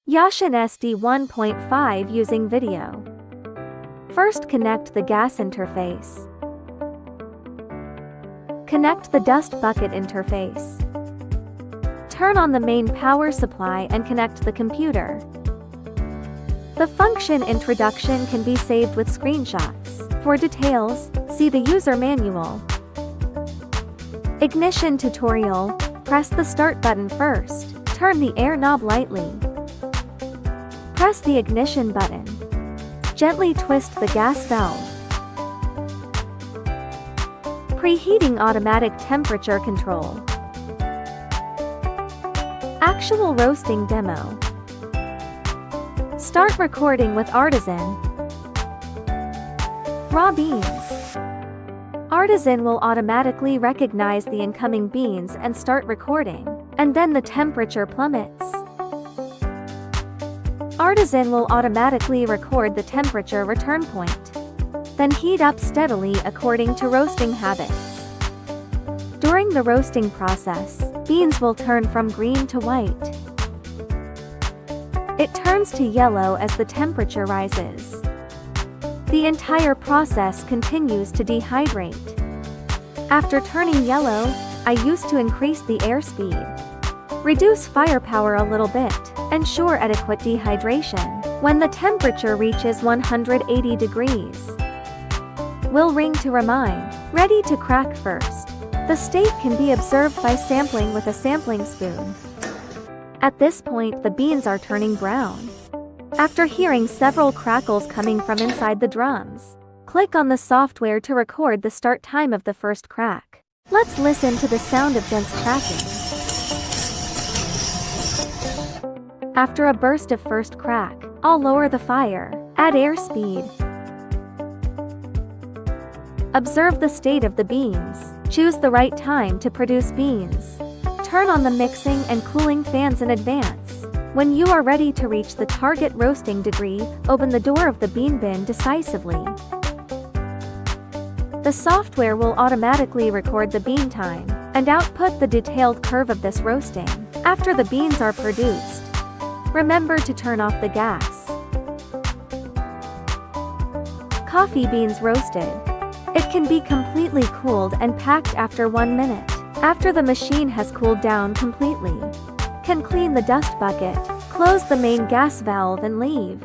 Yashin SD-1.5 using video. First, connect the gas interface. Connect the dust bucket interface. Turn on the main power supply and connect the computer. The function introduction can be saved with screenshots. For details, see the user manual. Ignition tutorial. Press the start button first. Turn the air knob lightly. Press the ignition button. Gently twist the gas valve. Preheating automatic temperature control. Actual roasting demo. Start recording with Artisan. Raw beans. Artisan will automatically recognize the incoming beans and start recording, and then the temperature plummets. Artisan will automatically record the temperature return point, then heat up steadily according to roasting habits. During the roasting process, beans will turn from green to white. It turns to yellow as the temperature rises. The entire process continues to dehydrate. After turning yellow, I used to increase the air speed. Reduce firepower a little bit. Ensure adequate dehydration. When the temperature reaches 180 degrees, will ring to remind. Ready to crack first. The state can be observed by sampling with a sampling spoon. At this point, the beans are turning brown. After hearing several crackles coming from inside the drums, click on the software to record the start time of the first crack. Let's listen to the sound of dense cracking. After a burst of first crack, I'll lower the fire. Add air speed. Observe the state of the beans. Choose the right time to produce beans. Turn on the mixing and cooling fans in advance. When you are ready to reach the target roasting degree, open the door of the bean bin decisively. The software will automatically record the bean time and output the detailed curve of this roasting. After the beans are produced, remember to turn off the gas. Coffee beans roasted. It can be completely cooled and packed after 1 minute. After the machine has cooled down completely, can clean the dust bucket, close the main gas valve and leave.